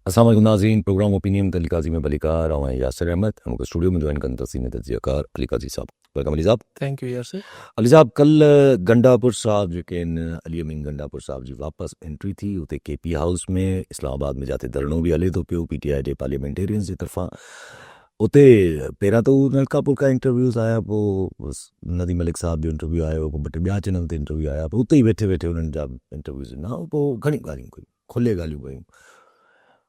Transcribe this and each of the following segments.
अस्सलाम वालेकुम नाज़रीन, प्रोग्राम ओपिनियन अली काजी में बलिकार और मैं यासिर अहमद। हमको स्टूडियो में ज्वाइन करने तस्वीर तजियाकार अली काजी साहब। वेलकम अली साहब। थैंक यू यार सर। अली साहब, कल गंडापुर साहब जेके अली अमीन गंडापुर साहब जी वापस एंट्री थी उते केपी हाउस में इस्लामाबाद में जाते धरणो भी हले तो पियो पीटीआई जे पार्लियामेंटेरियंस की तरफा उते पहिरां तो नलकापुर का इंटरव्यूज़ आया, पोइ नदीम मलिक साहब जो इंटरव्यू आयो, पोइ ॿ टे ॿिया चैनल ते इंटरव्यू आया, पोइ उते ई वेठे वेठे उन्हनि जा इंटरव्यूज़ ॾिना, पोइ घणी ॻाल्हियूं कयूं, खुले ॻाल्हियूं कयूं।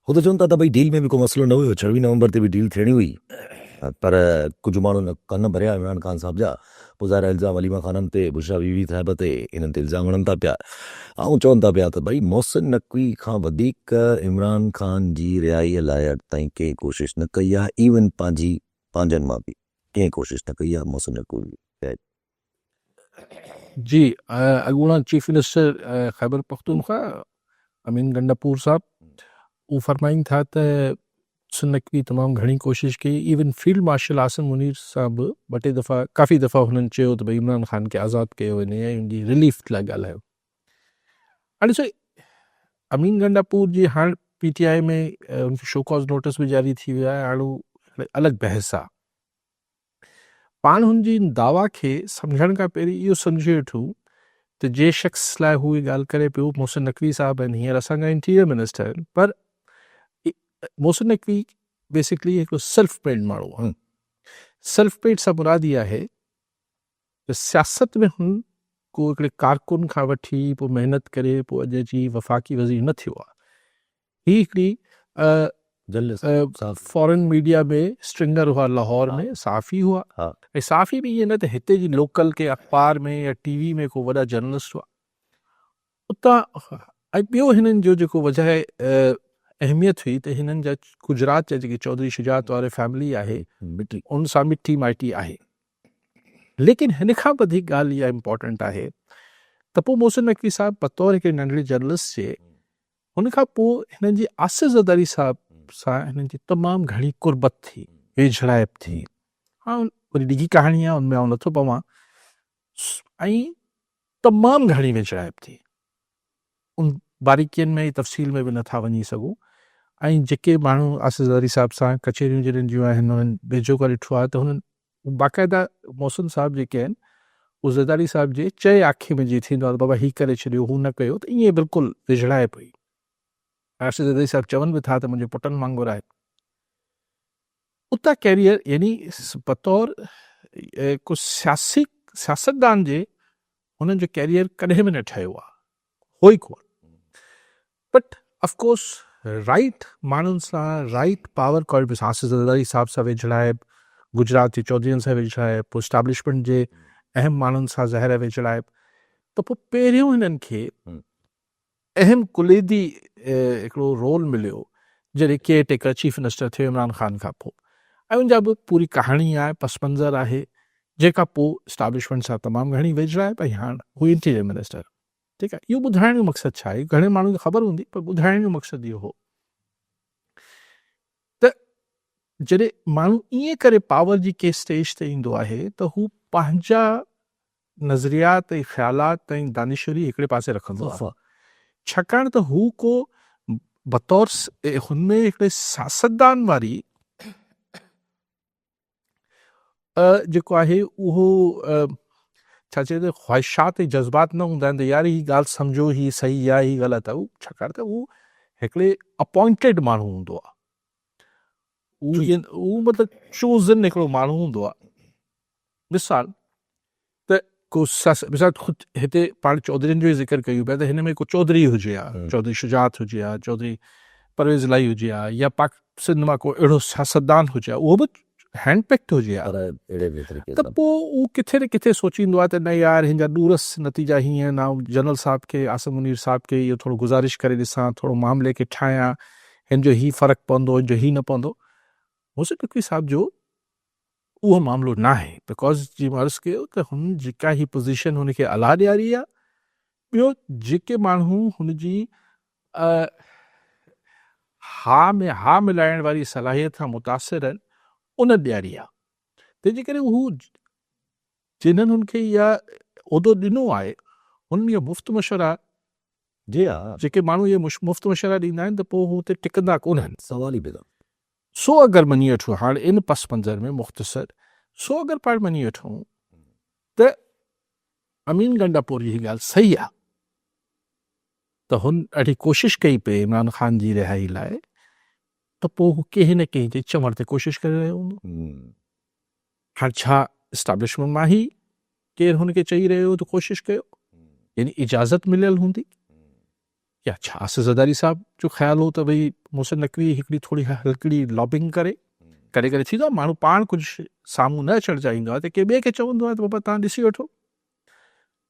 हो तो चवनि था त भई डील में भी कोई मसलो न हुयो, 26 नवंबर ते भी डील थियणी हुई, पर कुझु माण्हू कन भरिया इमरान ख़ान साहब जा। पोइ ज़ाहिर इल्ज़ाम अलीमा ख़ाननि ते, बुशरा बीवी साहिब ते, इन्हनि ते इल्ज़ाम हणनि था पिया ऐं चवनि था पिया त भई मोहसिन नक़वी खां वधीक इमरान ख़ान जी रिहाईअ लाइ अॼु ताईं कंहिं कोशिशि न कई आहे। इवन पंहिंजनि मां बि कंहिं कोशिशि न कई आहे मोहसिन नक़वी जी अॻूणा चीफ मिनिस्टर ख़ैबर पख्तूनख्वा अमीन गंडापुर साहब वो फरमाइनि था त सुनकवी तमामु घणी कोशिशि कई। Even field marshal Asim Munir साहब ॿ टे दफ़ा काफ़ी दफ़ा हुननि चयो त भई इमरान ख़ान खे आज़ादु कयो वञे ऐं उनजी रिलीफ लाइ ॻाल्हायो। हाणे ॾिसो, अमीन गंडापुर जी हाणे पीटीआई में उनखे शोकॉज़ नोटिस बि जारी थी वियो आहे। हाणे अलॻि बहस आहे। पाण हुनजी दावा खे सम्झण खां पहिरीं इहो सम्झी वठूं त जे शख़्स लाइ हू ॻाल्हि करे पियो, मोहसिन नक़वी साहब आहिनि, हींअर असांजा इंटीरियर मिनिस्टर आहिनि, पर मोहसिन नक़वी बेसिकली हिकिड़ो सेल्फ मेड माण्हू आहे। सेल्फ मेड सां मुराद इहा आहे त सियासत में हुन को हिकिड़े कारकुन खां वठी पोइ महिनत करे पोइ अॼु अची वफ़ाक़ी वज़ीर न थियो आहे। ही हिकिड़ी फॉरेन मीडिया में स्ट्रिंगर हुआ, लाहौर में साफ़ी हुआ, ऐं साफ़ी बि ईअं न त हिते जी लोकल के अख़बार में या टीवी में को वॾा जर्नलिस्ट हुआ उतां। ऐं ॿियो हिननि जो जेको वजह अहमियत हुई त हिननि जा गुजरात जा जेके चौधरी शुजात वारे फैमिली आहे उन सां मिठी माइटी आहे। लेकिन हिन खां वधीक ॻाल्हि इहा इम्पॉर्टेंट आहे त पोइ मोहसिन नक़वी साहब बतौर हिकिड़े नंढड़े जर्नलिस्ट जे हुन खां पोइ हिननि जी आसिफ़ ज़रदारी साहब सां हिननि जी तमामु घणी कुर्बत थी, वेझड़ाइप थी। हाँ, वरी ॾिघी कहाणी आहे, उनमें आउं नथो पवां, ऐं तमामु घणी वेझड़ाइप थी। उन बारीकियुनि में तफ़सील में बि नथा वञी सघूं। ऐं जेके माण्हू आसिफ़ ज़रदारी साहब सां कचहरियूं जॾहिं जूं आहिनि हुननि वेझो करे ॾिठो आहे त हुननि बाक़ाइदा मोहसिन साहब जेके आहिनि उहे ज़रदारी साहब जे चए आखे में जीअं थींदो आहे त बाबा ही करे छॾियो, हू न कयो, त ईअं बिल्कुलु वेझड़ाइप हुई। आसिफ़ ज़रदारी साहब चवनि बि था त मुंहिंजे पुटनि वांगुरु आहे। उतां कैरियर यानी बतौर को सियासतदान जे हुननि जो कैरियर कॾहिं बि न ठहियो आहे, हो ई कोन। बट ऑफकोर्स राइट माण्हुनि सां, right power corpus, Asif Zardari साहब सां वेझड़ाइप, गुजरात जे चौधरीनि सां वेझड़ाइप, पोइ स्टैब्लिशमेंट जे अहम माण्हुनि सां ज़ाहिर वेझड़ाइप, त पोइ पहिरियों हिननि खे अहम कुलीदी हिकिड़ो रोल मिलियो जॾहिं केयर टेकर चीफ मिनिस्टर थियो इमरान ख़ान खां पोइ, ऐं उनजा बि पूरी कहाणी आहे, पस मंज़र आहे, जेका पोइ स्टैब्लिशमेंट सां तमामु घणी वेझड़ाइप, ऐं हाणे हू इंटीरियर मिनिस्टर। ठीकु आहे, इहो ॿुधाइण जो मक़सदु छा आहे? घणे माण्हुनि खे ख़बर हूंदी, पर ॿुधाइण जो मक़सदु इहो हो त जॾहिं माण्हू ईअं करे पावर जी कंहिं स्टेज ते ईंदो आहे त हू पंहिंजा नज़रियात ऐं ख़्यालात ऐं दानिशवरी हिकिड़े पासे रखंदो आहे, छाकाणि त हू को बतौर हुनमें हिकिड़े सियासतदान वारी जेको आहे उहो छा चइजे ख़्वाहिशात ऐं जज़्बात न हूंदा आहिनि त यार ही ॻाल्हि सम्झो, ही सही आहे, ही ग़लति आहे। छाकाणि त उहो हिकिड़े अपॉइंटेड माण्हू हूंदो आहे, उहो मतिलबु चूज़न हिकिड़ो माण्हू हूंदो आहे। मिसाल त को मिसाल ख़ुदि हिते पाण चौधरीनि जो ई ज़िक्र कयूं पिया त हिन में को चौधरी हुजे हा, चौधरी शुजात हुजे हा, चौधरी परवेज़ इलाही हुजे हा, या पाक सिंध मां को अहिड़ो सियासतदान हुजे हा, उहो बि हैंड पिक्ड हुजे हा, त पोइ उहो किथे न किथे सोचींदो आहे त न यार हिन जा ॾूरस नतीजा हीअं आहिनि, ऐं जनरल साहब खे, आसिम मुनीर साहब खे इहो थोरो गुज़ारिश करे ॾिसां, थोरो मामले खे ठाहियां, हिन जो ही फ़र्क़ु पवंदो, हिन जो ही न पवंदो। मोहसिन नक़वी साहब जो उहो मामिलो न आहे, बिकॉज़ जी मां अर्ज़ु कयो त हुन जेका ही पोज़ीशन हुनखे अला ॾियारी आहे, ॿियो जेके माण्हू हुनजी हा में हा मिलाइण वारी सलाहियत खां मुतासिर आहिनि उन ॾियारी आहे। तंहिंजे करे हू जिन्हनि हुनखे इहा उहिदो ॾिनो आहे उन्हनि इहो मुफ़्त मशवरा जी हाँ, जेके माण्हू इहे मुफ़्त मशवरा ॾींदा आहिनि त पोइ हू हुते टिकंदा कोन आहिनि। सवाल ई पैदा। सो अगरि मञी वठूं हाणे इन पस मंज़र में मुख़्तसर, सो अगरि पाण मञी वठूं त अमीन गंडापुर जी ॻाल्हि सही आहे त हुन ॾाढी कोशिशि कई पई इमरान ख़ान जी रिहाई लाइ, त पोइ हू कंहिं न कंहिं जे चवण ते कोशिशि करे रहियो हूंदो। हाणे छा इस्टाब्लिशमेंट मां ई केरु हुनखे चई रहियो त कोशिशि कयो, यानी इजाज़त मिलियल हूंदी, या छा आसिफ़ ज़रदारी साहब जो ख़्यालु हो त भई मुहसिन नक़वी हिकिड़ी थोरी हल्कड़ी लॉबिंग करे करे थींदो आहे, माण्हू पाण कुझु साम्हूं न अचणु चाहींदो आहे त कंहिं ॿिए खे चवंदो आहे त बाबा तव्हां ॾिसी वठो।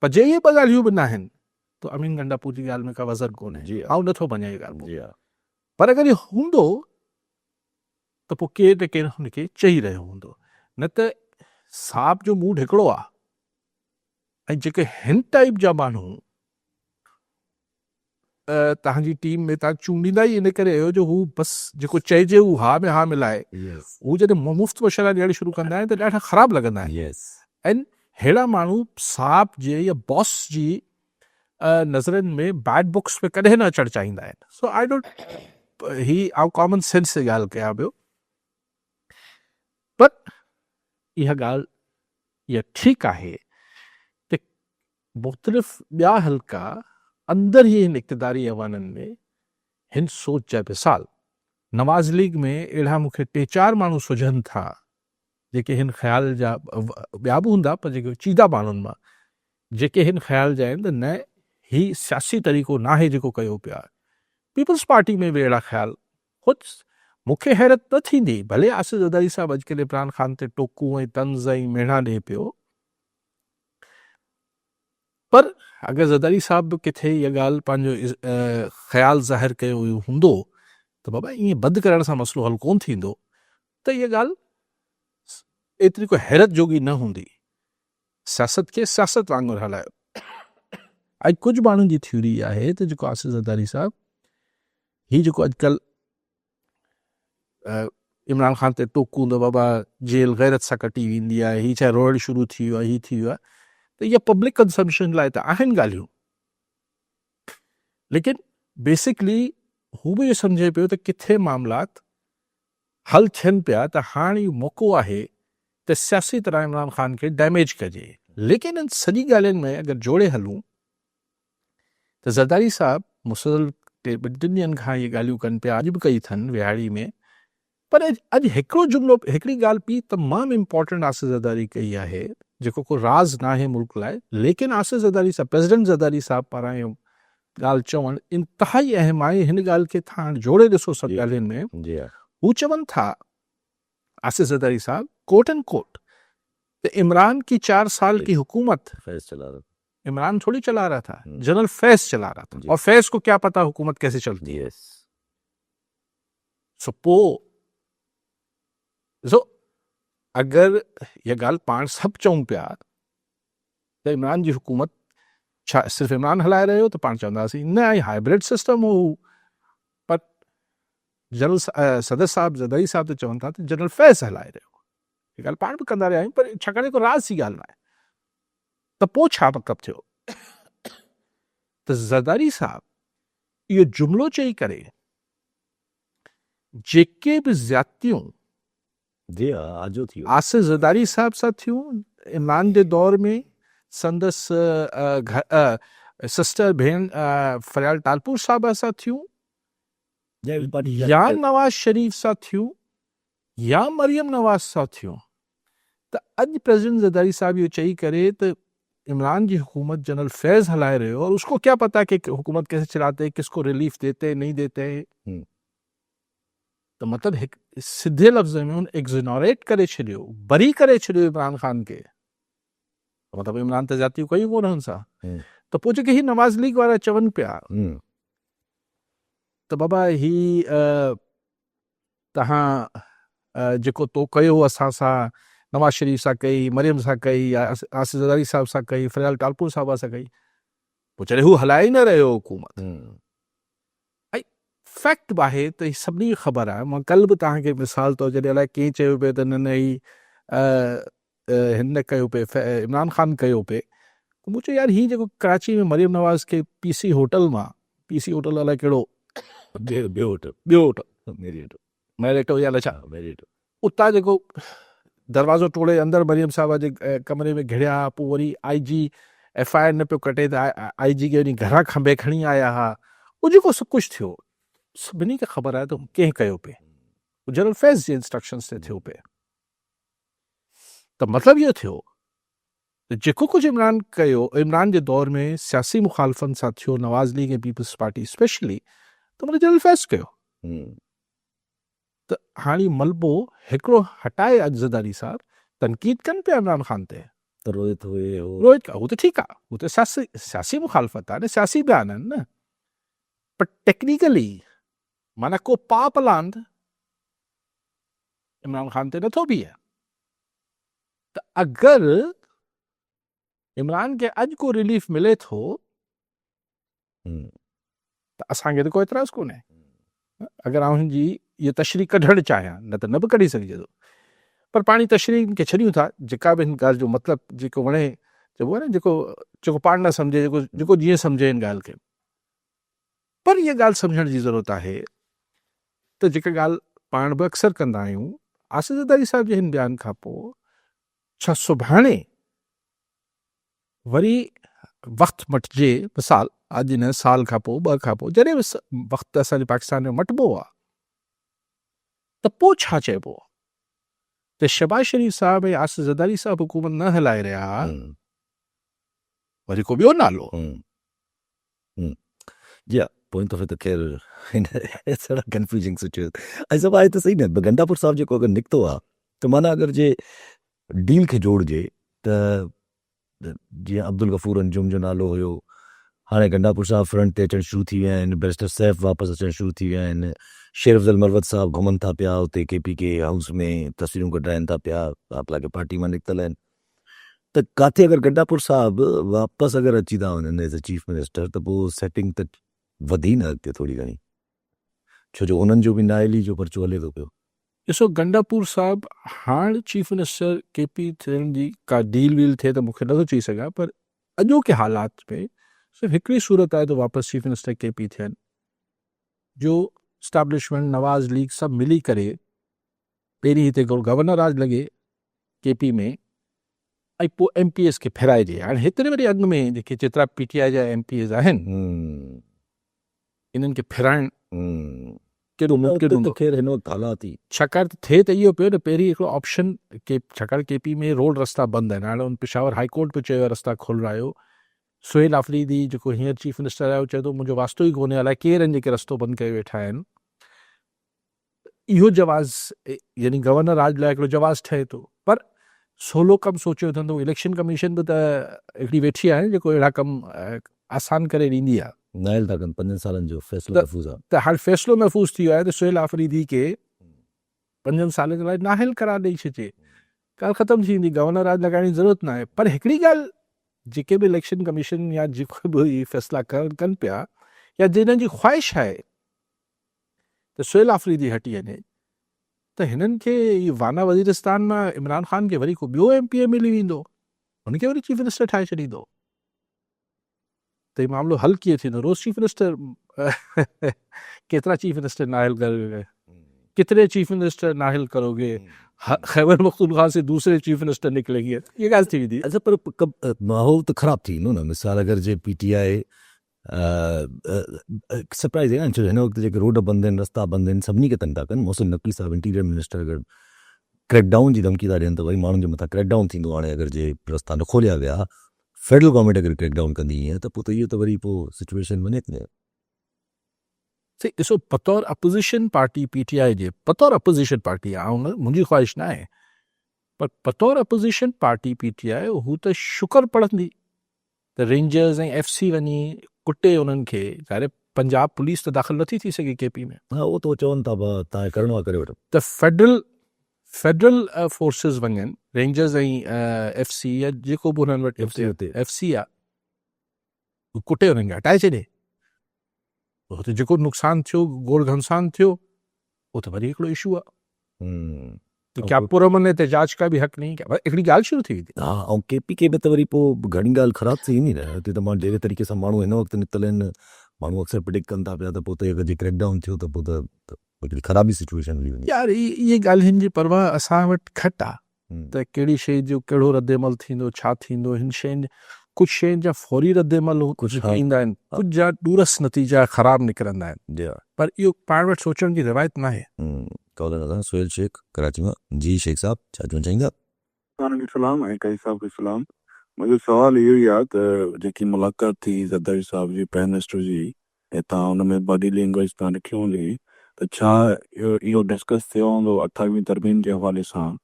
पर जे इहे ॿ ॻाल्हियूं बि न आहिनि त अमीन गंडापुर जी ॻाल्हि में का वज़न कोन्हे। जी आउं नथो मञा इहा ॻाल्हि, जी हाँ, पर अगरि इहो हूंदो त पोइ केरु न केरु हुनखे चई रहियो हूंदो, न त साहब जो मूड हिकिड़ो आहे ऐं जेके हिन टाइप जा माण्हू तव्हांजी टीम में तव्हां चूंडींदा ई इन करे आहियो जो हू बसि जेको चइजे हू हा में हा मिलाए, यस हू जॾहिं मुफ़्त मशवरा ॾियण शुरू कंदा आहिनि त ॾाढा ख़राबु लॻंदा आहिनि। यस ऐं अहिड़ा माण्हू साहब जे या बॉस जी नज़रनि में बैड बुक्स में कॾहिं न अचणु चाहींदा आहिनि। सो आई डोंट ही आउं कॉमन सेंस जी ॻाल्हि कयां पियो, पर इहा ॻाल्हि इहा ठीकु आहे त मुख़्तलिफ़ ॿिया हल्का अंदरि ई हिन इक़्तिदारी अवाननि में हिन सोच जा मिसाल नवाज़ लीग में अहिड़ा मूंखे 3-4 माण्हू सुझनि था जेके हिन ख़्याल जा, ॿिया बि हूंदा पर जेके चीदा माण्हुनि मां जेके हिन ख़्याल जा आहिनि त न ही सियासी तरीक़ो न आहे जेको कयो पिया। पीपल्स पार्टी में बि अहिड़ा ख़्याल ख़ुदि मूंखे हैरत न थींदी, भले आसिफ़ ज़रदारी साहब अॼुकल्ह इमरान ख़ान ते टोकूं ऐं तंज़ ऐं मेणा ॾिए पियो, पर अगरि ज़रदारी साहब बि किथे इहा ॻाल्हि पंहिंजो ख़्यालु ज़ाहिर कयो हूंदो त बाबा ईअं बंदि करण सां मसइलो हल कोन थींदो, त इहा ॻाल्हि एतिरी कोई हैरत जोगी न हूंदी। सियासत खे सियासत वांगुरु हलायो। ऐं कुझु माण्हुनि जी थ्योरी आहे त जेको आसिफ़ ज़रदारी साहब ही जेको अॼुकल्ह इमरान ख़ान ते टोकूं त बाबा जेल गैरत सां कटी वेंदी आहे, ही छा रोड शुरू थी वियो आहे, ही थी वियो आहे, त इहा पब्लिक कंजम्पशन लाइ त आहिनि ॻाल्हियूं, लेकिन बेसिकली हू बि इहो सम्झे पियो त किथे मामलात हल थियनि पिया त हाणे इहो मौक़ो आहे त सियासी तरह इमरान ख़ान खे डैमेज कजे। लेकिन इन सॼी ॻाल्हियुनि में अगरि जोड़े हलूं त ज़रदारी साहब मुसलसल 2-3 ॾींहंनि खां इहे ॻाल्हियूं कनि पिया, अॼु बि कई अथनि विहाड़ी में, पर अॼु हिकिड़ो जुमिलो, हिकिड़ी ॻाल्हि बि तमामु इम्पॉर्टेंट आसिफ़ ज़रदारी कई आहे जेको को राज़ न आहे मुल्क लाइ, लेकिन आसिफ़ ज़रदारी साहब, प्रेसिडेंट ज़रदारी साहब पारां इहो ॻाल्हि चवणु इंतिहाई अहम आहे। हिन ॻाल्हि खे तव्हां जोड़े ॾिसो सभु ॻाल्हियुनि में, जी हाँ, हू चवनि था आसिफ़ ज़रदारी साहब कोट एंड कोट तो इमरान की 4 साल की हुकूमत फैज चला रहा इमरान थोड़ी चला रहा था, जनरल फैज चला रहा था, और फैज को क्या पता हुकूमत कैसे चलती है। यस सो अगर यह ॻाल्हि पाण सभु चऊं पिया त इमरान जी हुकूमत छा सिर्फ़ु इमरान हलाए रहियो, त पाण चवंदासीं न हाइब्रिड सिस्टम हो, पर जनरल सदर साहब ज़रदारी साहब त चवनि था त जनरल फैज़ हलाए रहियो। हीअ ॻाल्हि पाण बि कंदा रहिया आहियूं, पर छाकाणि को राज़ जी ॻाल्हि न आहे। त पोइ छा मतिलबु थियो त ज़रदारी साहब इहो जुमिलो चई करे जेके बि ज़्यादतियूं जी हाँ, आजो थी आसिफ़ ज़रदारी साहब सां थियूं इमरान जे दौर में, संदसि सिस्टर भेण फरियाल टालपुर साहब सां थियूं, या नवाज़ शरीफ सां थियूं, या मरियम नवाज़ सां थियूं, त अॼु प्रेसिडेंट ज़रदारी साहब इहो चई करे त इमरान की हुकूमत जनरल फैज़ हलाए रहे हो और उसको क्या पता कि हुकूमत कैसे चलाते, किसको रिलीफ देते नहीं देते, तो मतलब सीधे लफ्ज़ में उन एक्सोनरेट करे छॾियो, बरी करे छॾियो इमरान ख़ान के, तो मतलब इमरान ते जातियूं कयूं कोन हुन सां। त पोइ जेके ही नवाज़ लीग वारा चवनि पिया त बाबा ही तव्हां जेको तो कयो असां सां, नवाज शरीफ सां कई, मरियम सां कई, आसिफ़ ज़रदारी साहब सां कई, फरियाल टालपुर साहब सां कई, पोइ जॾहिं हू हलाए ई न रहियो हुकूमत। ऐं फैक्ट बि आहे त सभिनी खे ख़बर आहे, मां कल्ह बि तव्हांखे मिसाल तौरु जॾहिं अलाए कंहिं चयो पिए त न ही हिन कयो पिए, इमरान ख़ान कयो पिए, मूं चयो यार ही जेको कराची में मरियम नवाज़ खे PC होटल मां PC होटल अलाए कहिड़ो ॿियो वटि ॿियो होटल मेरिट मैरिट या अलाए छा मेरिट उतां जेको दरवाज़ो तोड़े अंदरि मरियम साहब जे कमरे में घिड़िया पोइ वरी IG FIR न पियो कटे त IG खे वञी घरां खंभे खणी आया हुआ उहो जेको सभु कुझु थियो सभिनी खे ख़बर आहे त कंहिं कयो पिए जनरल फैज़ जे इंस्ट्रक्शन्स ते थियो पिए त मतिलबु इहो थियो त जेको कुझु इमरान कयो इमरान जे दौर में सियासी मुखालफ़न सां थियो नवाज़ लीग ऐं पीपल्स पार्टी स्पेशली त मतलब जनरल फैज़ कयो त हाणे मलबो हिकिड़ो हटाए अॼु ज़रदारी साहब तनक़ीद कनि पिया इमरान ख़ान ते त रोहित हुए रोहित का हू त ठीकु आहे हू त सियासी मुखालफ़त आहे न सियासी बयान आहिनि न पर टेक्निकली माना को पाप लांद इमरान ख़ान ते नथो बीहे त अगरि इमरान खे अॼु को रिलीफ मिले थो त असांखे त कोई एतिराज़ु कोन्हे अगरि आउं हिनजी इहा तशरीह कढणु चाहियां न त न बि कढी सघिजे थो पर पाणी तशरीह खे छॾियूं था जेका बि हिन ॻाल्हि जो मतिलबु जेको वणे चइबो आहे न जेको पाण न सम्झे जेको जीअं सम्झे हिन ॻाल्हि खे पर इहा ॻाल्हि सम्झण जी ज़रूरत आहे त जेका ॻाल्हि पाण बि अक्सर कंदा आहियूं आसिफ़ ज़रदारी साहिब जे हिन बयान खां पोइ छा सुभाणे वरी वक़्तु मटिजे मिसाल अॼु न साल खां पोइ 2 खां पोइ जॾहिं बि वक़्तु असांजे पाकिस्तान में मटिबो आहे त पोइ छा चइबो त शहबाज शरीफ़ साहब ऐं आसिफ़ ज़रदारी साहब हुकूमत न हलाए रहिया वरी को ॿियो नालो जी हा पोइ दफ़े त ख़ैर हिन कंफ्यूजिंग सिचुएशन ऐं सभु आहे त सही न गंडापुर साहिब जेको अगरि निकितो आहे त माना अगरि जे डील खे जोड़िजे त जीअं अब्दुल गफ़ूर अंजुम जो नालो हुयो हाणे गंडापुर साहिब फ्रंट ते अचणु शुरू थी विया आहिनि बैरिस्टर सैफ वापसि अचणु शुरू थी विया आहिनि शेर अफ़ज़ल मरवत साहब घुमनि था पिया उते KPK हाउस में तस्वीरूं कढाइनि था पिया आपला के पार्टी मां निकितल आहिनि त किथे अगरि गंडापुर साहब वापसि अगरि अची था वञनि एज़ अ चीफ मिनिस्टर त पोइ सेटिंग त वधी न अॻिते थोरी घणी छो जो उन्हनि जो बि नाइली जो पर्चो हले थो पियो ॾिसो गंडापुर साहब हाणे चीफ मिनिस्टर KP थियण जी का डील वील थिए त मूंखे नथो चई सघां पर अॼोके हालात में सिर्फ़ु हिकिड़ी सूरत आहे त वापसि चीफ मिनिस्टर KP थियनि जो स्टैब्लिशमेंट नवाज़ लीग सभु मिली करे पहिरीं हिते गवर्नर राज लॻे KP में ऐं पोइ MPS खे फेराइजे हाणे हेतिरे वरी अॻु में जेके जेतिरा PTI जा MPs आहिनि इन्हनि खे फेराइण केॾो मुमकिन हूंदो ख़ैर हिन वक़्तु हालात ई छाकाणि त थिए त इहो पियो न पहिरीं हिकिड़ो ऑप्शन के छाकाणि KP में रोड रस्ता बंदि आहिनि हाणे उन पेशावर हाई कोर्ट पियो चयो रस्ता खोल रहियो सुहेल आफरीदी जेको हींअर चीफ मिनिस्टर आयो चए थो मुंहिंजो वास्तो ई कोन्हे अलाए केरु आहिनि जेके रस्तो बंदि करे वेठा आहिनि इहो जवाज़ यानी गवर्नर राज लाइ हिकिड़ो जवाज़ ठहे थो पर सवलो कमु सोचियो अथनि इलेक्शन कमीशन बि त हिकिड़ी वेठी आहे जेको अहिड़ा कमु आसान करे ॾींदी आहे नाइल था कनि 5 सालनि जो फ़ैसिलो महफ़ूज़ आहे त हाणे फ़ैसिलो महफ़ूज़ थी वियो आहे त सुहेल आफरीदी खे 5 सालनि लाइ नाहिल करार ॾेई छॾिजे ॻाल्हि ख़तमु थी वेंदी गवर्नर राज लॻाइण जी ज़रूरत न आहे पर हिकिड़ी ॻाल्हि जेके बि इलेक्शन कमीशन या जेको बि फ़ैसिला कनि पिया या जिन्हनि जी ख़्वाहिश आहे त सुहेल आफरीदी हटी वञे त हिननि खे वाना वज़ीरिस्तान मां इमरान ख़ान खे वरी को ॿियो MPA मिली वेंदो हुनखे वरी चीफ मिनिस्टर ठाहे छॾींदो त हीउ मामिलो हल कीअं थींदो रोज़ चीफ मिनिस्टर केतिरा चीफ मिनिस्टर नाहिल करोगे कितने चीफ मिनिस्टर नाहिल करोगे खैबर पख्तूनख्वा से दूसरे चीफ मिनिस्टर निकलेंगे ये ॻाल्हि थी वेंदी अच्छा पर माहौल त ख़राबु थी वेंदो न मिसाल अगरि जे PTI सरप्राइज़ आहे न छो हिन वक़्तु जेके रोड बंदि आहिनि रस्ता बंदि आहिनि सभिनी खे तंग था कनि मोहसिन नक़वी साहब इंटीरियर मिनिस्टर अगरि क्रैकडाउन जी धमकी था ॾियनि त वरी माण्हुनि जे मथां क्रैकडाउन थींदो हाणे अगरि जे रस्ता न खोलिया विया फेडरल गवर्नमेंट अगरि क्रैकडाउन कंदी ईअं त पोइ त इहो त वरी पोइ सिचुएशन वञे थी न ॾिसो बतौर अपोज़िशन पार्टी PTI जे बतौर अपोज़िशन पार्टी आहे मुंहिंजी ख़्वाहिश न आहे पर बतौर अपोज़िशन पार्टी PTI हू त शुक्र पढ़ंदी त रेंजर्स ऐं FC वञी कुटे उन्हनि खे ज़ाहिर पंजाब पुलिस त दाख़िल नथी थी सघे KP में हा उहो त चवनि था तव्हां करिणो आहे करे वठो त फेडरल फोर्सिस वञनि रेंजर्स ऐं FC या जेको बि हुननि वटि FC आहे कुटे हुननि खे हटाए छॾे हुते जेको नुक़सानु थियो गोड़ घमसान थियो उहो त वरी हिकिड़ो इशू आहे त क्या पुरमन एहतजाज का बि हक़ नहीं हिकिड़ी ॻाल्हि शुरू थी वेंदी हा ऐं KPK में त वरी पोइ घणी ॻाल्हि ख़राबु थी वेंदी न हिते त मां जहिड़े तरीक़े सां माण्हू हिन वक़्तु निकितल आहिनि माण्हू अक्सर प्रिडिक्ट कनि था पिया त पोइ त अगरि क्रैकडाउन थियो त पोइ त हिकिड़ी ख़राबी सिचुएशन हली वञे। यार इहे ॻाल्हियुनि जी परवाह असां वटि घटि आहे त कहिड़ी शइ जो कहिड़ो रद्देमल थींदो, छा थींदो। हिन शयुनि कुझु शयुनि जा फौरी रद्देमल कुझु ईंदा आहिनि, कुझु जा ॾूरस नतीजा ख़राब निकिरंदा आहिनि, पर इहो पाण वटि सोचण जी रिवायत न आहे। कॉलर सुहेल शेख कराची मां। जी शेख साहब छा चवणु चाहींदा? सलाम ऐं कई साहब खे सलाम। मुंहिंजो सुवाल इहो ई आहे त जेकी मुलाक़ात थी ज़रदारी साहब जी प्राइम मिनिस्टर जी, ऐं तव्हां हुन में बॉडी लैंग्वेज तव्हां लिखी हूंदी, त छा इहो डिस्कस थियो हूंदो 28वीं तरमीम जे हवाले सां?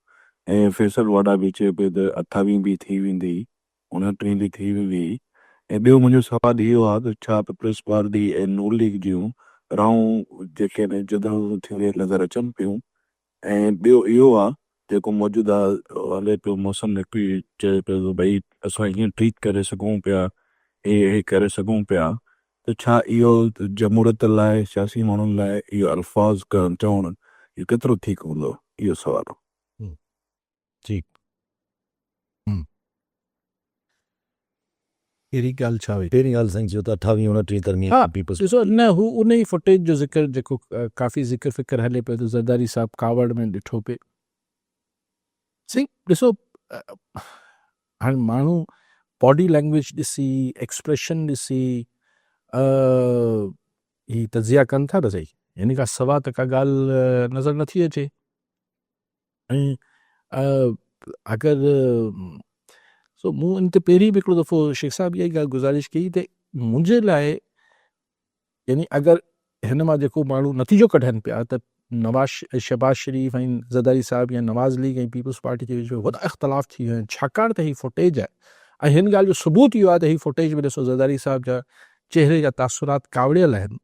ऐं फैसल वाडा बि चए पियो त 28 बि थी वेंदी, 29 बि थी वेंदी। ऐं ॿियो मुंहिंजो सुवाल इहो आहे त छा पीपल्स पार्टी ऐं नून लीग जूं राहूं जेके आहिनि जुदा थींदे नज़र अचनि पियूं? ऐं ॿियो इहो आहे जेको मौजूदा हले पियो मौसम हिकिड़ी चए पियो भई असां हीअं ट्रीट करे सघूं पिया, हे करे सघूं पिया, त छा इहो जमूरत लाइ, सियासी माण्हुनि लाइ इहो अल्फाज़ करणु चवणु इहो केतिरो ठीकु हूंदो? इहो सुवालु। ठीकु। कहिड़ी ॻाल्हि छा हुई? पहिरीं ॻाल्हि साईं चयो त 28 29 तरमीम पीपल्स। ॾिसो न, हू उन ई फुटेज जो ज़िक्र जेको काफ़ी ज़िक्र फ़िक्र हले पियो त ज़रदारी साहब कावड़ में ॾिठो पिए। साईं ॾिसो, हाणे माण्हू बॉडी लैंग्वेज ॾिसी, एक्सप्रेशन ॾिसी ही तज़िया कनि था त सही, हिन खां सवाइ त का ॻाल्हि नज़र नथी अचे। ऐं अगरि सो मूं इन ते पहिरीं बि हिकिड़ो दफ़ो शेख साहब इहा ई ॻाल्हि गुज़ारिश कई त मुंहिंजे लाइ, यानी अगरि हिन मां जेको माण्हू नतीजो कढनि पिया त शहबाज शरीफ़ ऐं ज़रदारी साहब या नवाज़ लीग ऐं पीपल्स पार्टी जे विच में वॾा इख़्तिलाफ़ थी विया आहिनि, छाकाणि त हीअ फुटेज आहे। ऐं हिन ॻाल्हि जो सबूत इहो आहे त हीअ फुटेज में ॾिसो ज़रदारी साहब जा चहिरे जा तासुरात कावड़ियल आहिनि।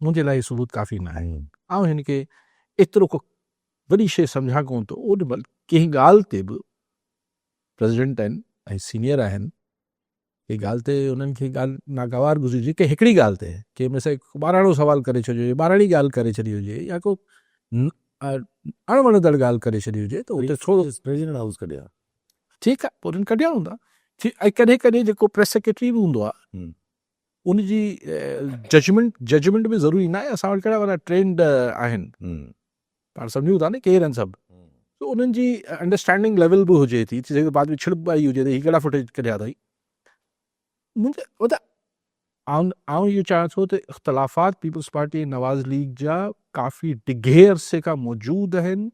मुंहिंजे लाइ सबूत काफ़ी न आहे। ऐं हिन खे एतिरो को वॾी शइ सम्झा कोन थो। ओॾी महिल कंहिं ॻाल्हि ते बि प्रेसिडेंट आहिनि ऐं सीनियर आहिनि, कंहिं ॻाल्हि ते उन्हनि खे ॻाल्हि नागवार गुज़िरिजे, कंहिं हिकिड़ी ॻाल्हि ते कंहिं में से ॿाराणो सुवाल करे छॾियो हुजे, ॿाराणी ॻाल्हि करे छॾी हुजे, या को अणवणंदड़ ॻाल्हि करे छॾी हुजे, त उते थोरो प्रेसिडेंट हाउस कढिया, ठीकु आहे, पोइ उन्हनि कढिया हूंदा। ऐं कॾहिं कॾहिं जेको प्रेस सेक्रेटरी बि हूंदो आहे उनजी जजमेंट बि ज़रूरी न आहे। असां वटि कहिड़ा वॾा ट्रेंड आहिनि, पाण सम्झूं था न केरु आहिनि सभु, त उन्हनि जी अंडरस्टैंडिंग लेवल बि हुजे थी, जेके बाद में छिड़प आई हुजे त हीअ कहिड़ा फुटेज कढिया अथई। मुंहिंजे आउं इहो चाहियां थो त इख़्तिलाफ़ात पीपल्स पार्टी ऐं नवाज़ लीग जा काफ़ी डिघे अरसे खां मौजूदु आहिनि।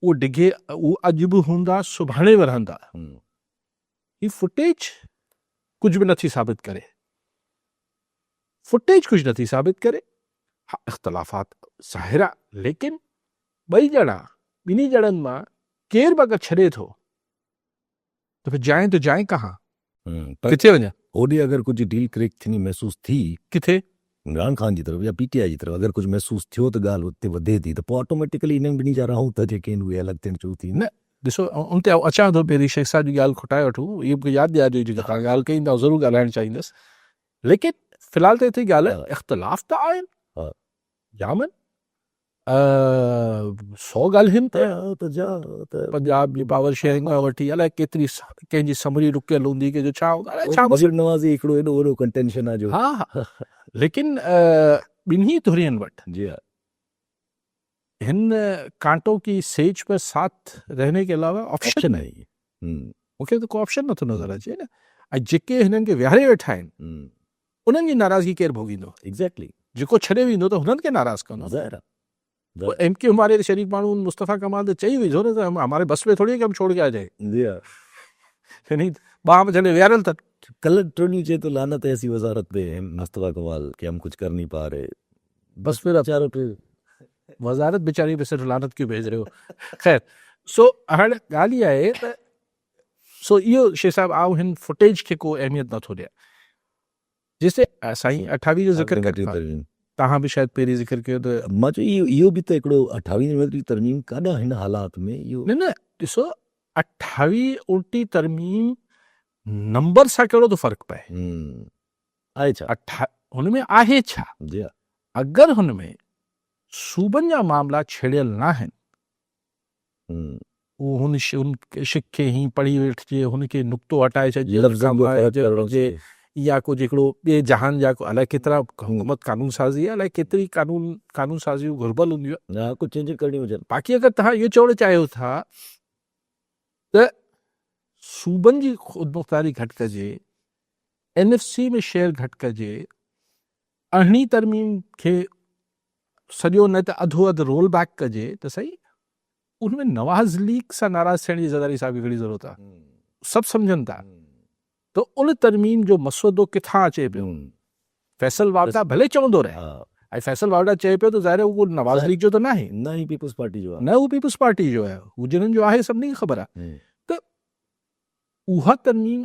उहो अॼु बि हूंदा, सुभाणे बि रहंदा। ही फुटेज कुझु बि नथी साबित करे, फुटेज कुझु नथी साबित करे। हा, इख़्तिलाफ़ात ज़ाहिर आहे, लेकिन ॿिन्ही ॼणनि मां केरु बि अगरि छॾे थो त फिर जाए कहाँ, किथे वञे? होॾे अगरि कुझु डील क्रेक थींदी महसूस थी, किथे इमरान ख़ान जी तरफ़ या पीटीआई जी तरफ़ अगरि कुझु महसूस थियो त ॻाल्हि उते वधे थी, त पोइ ऑटोमेटिकली इन्हनि ॿिन्ही जा राहूं त जेके आहिनि उहे अलॻि थियण शुरू थी। न ॾिसो, उन ते अचां थो, पहिरीं शेख साहब जी ॻाल्हि खुटाए वठूं, इहो मूंखे यादि ॾियारियो जेका तव्हां ॻाल्हि कई त ज़रूरु ॻाल्हाइणु चाहींदुसि। लेकिन फ़िलहाल त हिते ॻाल्हि आहे, इख़्तिलाफ़ त आहिनि जामनि, 100 ॻाल्हियुनि त पंजाब जी पावर शेयरिंग खां वठी अलाए केतिरी कंहिंजी समरी रुकियल हूंदी, कंहिंजो छा नवाज़ी हिकिड़ो एॾो वॾो कंटेंशन आहे जो। हा, लेकिन ॿिन्ही धुरियुनि वटि जी हा, हिन कांटों की सेज पर साथ रहने के अलावा ऑप्शन है। मूंखे त को ऑप्शन नथो नज़र अचे न। ऐं जेके हिननि खे विहारे वेठा आहिनि उन्हनि जी नाराज़गी केरु भोगींदो? एग्ज़ैक्टली, जेको छॾे वेंदो त हुननि खे नाराज़ कंदो। एम के हमारे शरीफ माण्हू मुस्तफ़ा कमाल त चई हुई न त हमारे बस में थोड़ी कि हम छोड़ के आ जाए। जी हा, नहीं बाप जने विहारल था। कल ट्रोनी चए तो लानत है ऐसी वजारत पे मुस्तफ़ा कमाल कि हम कुछ कर नहीं पा रहे, बस फिर बेचारों पे वजारत बेचारी पे सिर्फ लानत क्यों भेज रहे हो। खैर, सो हाणे ॻाल्हि इहा आहे त सो इहो शेख साहब आउं हिन फुटेज खे को अहमियत नथो ॾियां। जिसे साईं 28 जो ज़िक्र तव्हां बि शायदि पहिरीं ज़िक्र कयो त मां चयो इहो बि त हिकिड़ो 28 तरमीम काॾा हिन हालात में इहो न ॾिसो 28 29 तरमीम नंबर सां कहिड़ो थो फ़र्क़ु पए? आहे छा हुन में आहे छा? जी हा, अगरि हुन में सूबनि जा मामला छेड़ियल न आहिनि, उहो हुन शिक खे हीअं पढ़ी वठिजे, हुनखे नुक़्तो हटाए छॾिजे, या को जेकड़ो ॿिए जहान जा को अलाए केतिरा हुकूमत कानून साज़ी आहे, अलाए केतिरी कानून साज़ियूं घुरबल हूंदियूं आहिनि। हा, कुझु चेंज करणी हुजनि। बाक़ी अगरि तव्हां इहो चवणु चाहियो था त सूबनि जी ख़ुदमुख़्तारी घटि कजे, NFC में शेयर घटि कजे, 18वीं तरमीम खे सॼो न त अधो अधु रोल बैक कजे, त सही उनमें नवाज़ लीग सां नाराज़ थियण जी ज़रदारी साहब खे कहिड़ी ज़रूरत आहे? सभु सम्झनि था। त उन तरमीम जो मसौदो किथां अचे पियो? फैसल वावड़ा भले चवंदो रहे, ऐं फैसल वावड़ा चए पियो त ज़ाहिर उहो नवाज़ लीग जो त न आहे, न ही पीपल्स पार्टी जो आहे, न उहो पीपल्स पार्टी जो आहे, हू जिन्हनि जो आहे सभिनी खे ख़बर आहे। त उहा तरमीम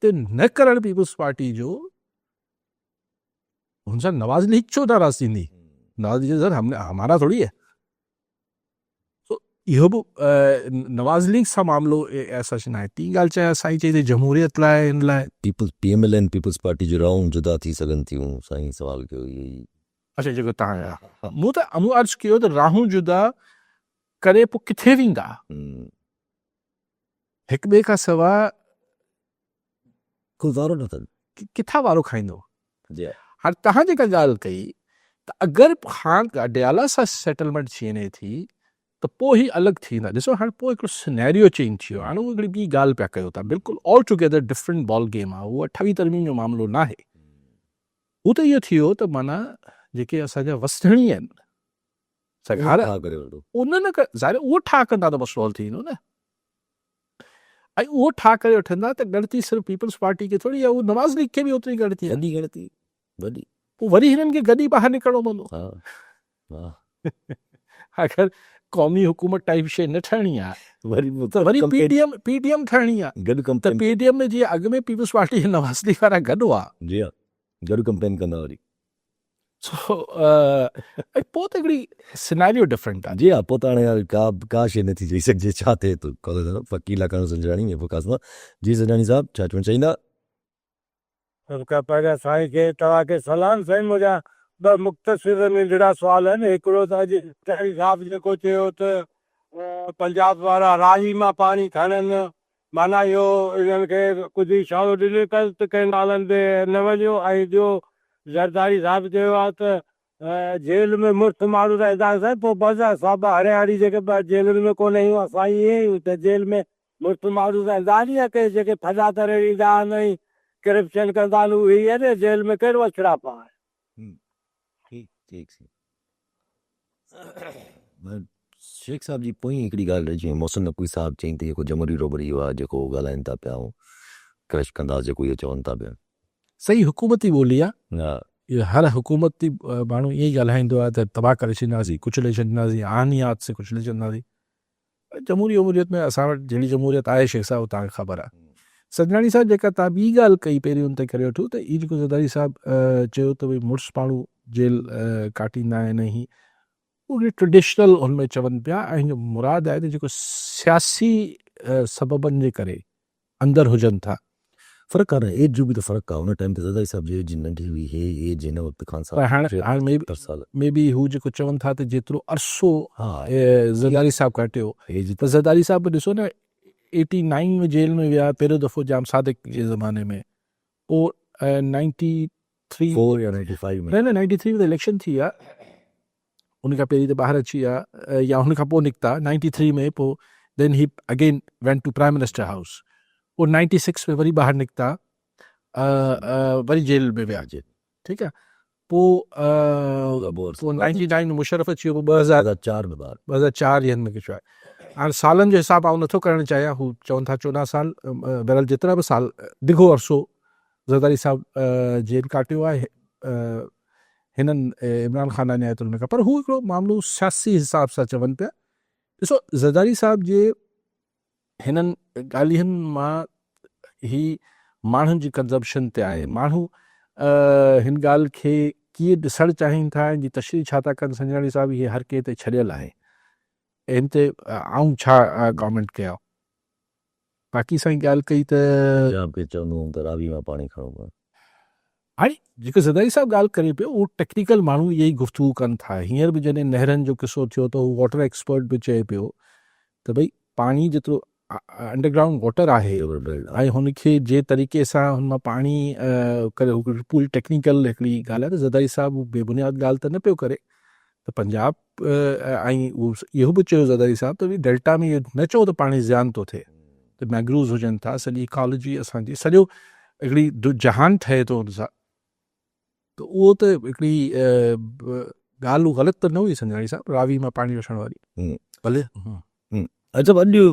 ते न करण पीपल्स पार्टी जो, हुन सां नवाज़ लीग छो नाराज़ थींदी? नवाज़ लीग सर हमारा थोड़ी है। तो इहो बि नवाज़ लीग सां मामिलो ऐसा न आहे। टी ॻाल्हि चयां साईं चई त जमहूरियत लाइ हिन लाइ पीपल्स PML ऐं पीपल्स पार्टी जो राहूं जुदा थी सघनि थियूं, साईं सवाल कयो इहो ई। अच्छा जेको तव्हां मूं त मूं अर्ज़ु कयो त राहूं जुदा करे पोइ किथे वेंदा? हिक ॿिए खां सवाइ कोई वारो न अथनि, किथां वारो खाईंदो? जी हाणे तव्हां जेका ॻाल्हि कई त अगरि हाणे अडियाला सां सेटलमेंट थी वञे थी त पोइ ई अलॻि थींदा। ॾिसो हाणे पोइ हिकिड़ो सिनेरियो चेंज थी वियो। हाणे उहा हिकिड़ी ॿी ॻाल्हि पिया कयो था, बिल्कुलु all together different ball game आहे। उहो 28वीं तरमीम जो मामिलो न आहे। हू त इहो थी वियो त माना जेके असांजा वसणी आहिनि सरकार उन न ज़ाहिर उहो ठाह कंदा त मसइलो हल थी वेंदो न। ऐं उहो ठाह करे वठंदा त ॻणती सिर्फ़ु पीपल्स पार्टी खे थोरी आहे, उहो नवाज़ लीग खे बि ओतिरी ॻणती आहे। पोइ वरी हिननि खे गॾु ई ॿाहिरि निकिरणो पवंदो। अगरि क़ौमी हुकूमत टाइप शइ न ठहणी आहे वरी PTM ठहणी आहे। त PTM में जीअं अॻु में पीपल्स पार्टी नवाज़ लीग वारा गॾु हुआ, जी हा, गॾु कंपेन कंदा वरी। पोइ त हिकिड़ी सिनेरियो डिफरेंट आहे। जी हा, पोइ त हाणे का शइ नथी चई सघिजे छा थिए थो। फ़कीला करणु संजराणी में फोकास मां। जी संजराणी साहब छा चवणु चाहींदा? सबका पहिरियां साईं खे तव्हांखे सलाम। साईं मुंहिंजा ॿ मुख़्तसिर नंढड़ा सुवाल आहिनि। हिकिड़ो त अॼु टहरी साहब जेको चयो त पंजाब वारा राही मां पाणी खणनि, माना इहो इन्हनि खे कुझु इशारो ॾिनो त कंहिं नालनि ते न वञो। ऐं ॿियो ज़रदारी साहब चयो आहे त जेल में मुफ़्त माण्हू रहंदा आहिनि। पोइ बसि साहब हरियाणी जेके जेलुनि में कोन आहियूं असां ईअं त जेल में मुफ़्त माण्हू रहंदा नी, के जेके फॾा करे ॾींदा आहिनि करप्शन कंदा आहिनि उहे ई आहे न, जेल में कहिड़ो अछड़ापा आहे। शेख साहब जी पोइ हिकिड़ी ॻाल्हि रहिजी वई। मोहसिन नक़वी साहब चई त जेको जमहूरी रोबरी आहे जेको ॻाल्हाइनि था पिया, क्रश कंदासीं जेको इहो चवनि था पिया, सही हुकूमती ॿोली आहे। इहो हर हुकूमती माण्हू ईअं ई ॻाल्हाईंदो आहे त तबाह करे छॾींदासीं, कुचले छॾींदासीं, आनियात से कुचले छॾींदासीं। जमहूरी उमूरियत में असां वटि जहिड़ी जमहूरियत आहे शेख साहब तव्हांखे ख़बर आहे। संजराणी साहब जेका तव्हां ॿी ॻाल्हि कई पहिरीं उन ते करे वठो त ई जेको ज़रदारी साहब चयो त भई मुड़ुसु माण्हू जेल काटींदा आहिनि, ही उहे ट्रेडिशनल हुनमें चवनि पिया। ऐं जो मुराद आहे त जेको सियासी सबबनि जे करे अंदरि हुजनि था। फ़र्क़ु आहे न, एज जो बि त फ़र्क़ु आहे। उन टाइम ते ज़रदारी साहब जी एज नंढी हुई, हे एज हिन वक़्तु खां हाणे में बि हू जेको चवनि था त जेतिरो अरसो ज़रदारी साहब काटियो, त ज़रदारी साहब बि ॾिसो न 89 में जेल में विया पहिरियों दफ़ो जाम सादिक जे ज़माने में। पोइ 93 या 95 में न 93 में इलेक्शन थी विया, उनखां पहिरीं त ॿाहिरि अची विया या हुनखां पोइ निकिता 93 में। पोइ then he again went to prime minister house. पोइ 96 में वरी ॿाहिरि निकिता, वरी जेल में विया। ठीकु आहे। पोइ 99 में मुशर्रफ अची वियो। पोइ 2004 में 2004 या में कुझु आहे। हाणे सालनि जो हिसाब आउं नथो करणु चाहियां। हू चवनि था 14 साल, बहरहाल जेतिरा बि साल डिघो अरसो ज़रदारी साहब जेल काटियो आहे हिननि इमरान ख़ान नियायतुल खां। पर हू हिकिड़ो मामिलो सियासी हिसाब सां चवनि पिया। ॾिसो ज़रदारी साहब जे हिननि ॻाल्हियुनि मां ही माण्हुनि जी कंज़प्शन ते आहे। माण्हू हिन ॻाल्हि खे कीअं ॾिसणु चाहिनि था, जी तशरीह छा था कनि। संजराणी साहब इहे हर कंहिं ते छॾियल आहे, इन ते आऊं छा कॉमेंट कया। बाक़ी साईं ॻाल्हि कई त रावी मां पाणी खणो। हाणे जेको ज़रदारी साहब ॻाल्हि करे पियो उहो टेक्निकल माण्हू इहे ई गुफ़्तगू कनि था। हींअर बि जॾहिं नहरनि जो किसो थियो त हू वाटर एक्सपर्ट बि चए पियो त भई पाणी जेतिरो अंडरग्राउंड वाटर आहे ऐं हुनखे जे तरीक़े सां हुन मां पाणी करे पूरी टेक्निकल हिकिड़ी ॻाल्हि आहे त ज़रदारी साहिबु बेबुनियाद ॻाल्हि त न पियो करे त पंजाब ऐं उहो इहो बि चयो ज़रदारी साहिबु त डेल्टा में इहो न चओ त पाणी ज़ियान थो थिए त मैग्रूव्स हुजनि था सॼी इकोलॉजी असांजी सॼो हिकिड़ी जहान ठहे थो हुन सां त उहो त हिकिड़ी ॻाल्हि ग़लति त न हुई संजवाणी साहिबु रावी मां पाणी वठण वारी भले अच्छा अॼु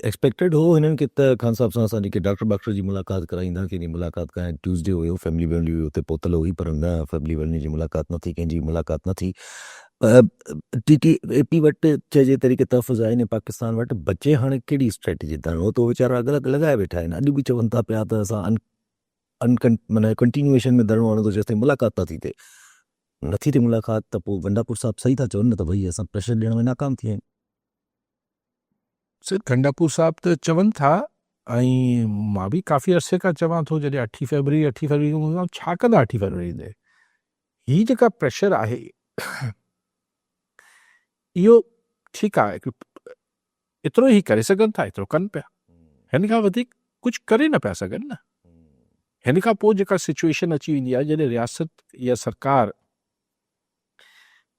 एक्सपेक्टेड हो हिननि खे त ख़ान साहिब सां असां जेके डॉक्टर जी मुलाक़ात कराईंदा कंहिंजी मुलाक़ात कयां ट्यूसडे हुयो फैमिली वेमिली हुई हुते पहुतल हुई पर न फैमिली वेमिली जी मुलाक़ात न थी कंहिंजी मुलाक़ात न थी TTAP वटि चइजे तरीक़े तहफ़ुज़ आहिनि पाकिस्तान वटि बचे हाणे कहिड़ी स्ट्रेटेजी धरणो त वीचारा अलॻि अलॻि लॻाए वेठा आहिनि अॼु बि चवनि था पिया त असां माना कंटिन्यूएशन में धरणो हणंदो जेसिताईं मुलाक़ात नथी थिए नथी थिए मुलाक़ात त पोइ गंडापुर साहिबु सही था चवनि न त भई असां प्रेशर ॾियण में नाकाम थी आहिनि गंडापुर साहिबु त चवनि था ऐं मां बि काफ़ी अरसे खां चवां थो जॾहिं 8 फरवरी छा कंदा 8 फरवरी ते हीअ जेका प्रेशर आहे इहो ठीकु आहे एतिरो ई करे सघनि था एतिरो कनि पिया हिन खां वधीक कुझु करे न पिया सघनि न हिन खां पोइ जेका सिचुएशन अची वेंदी आहे जॾहिं रियासत या सरकार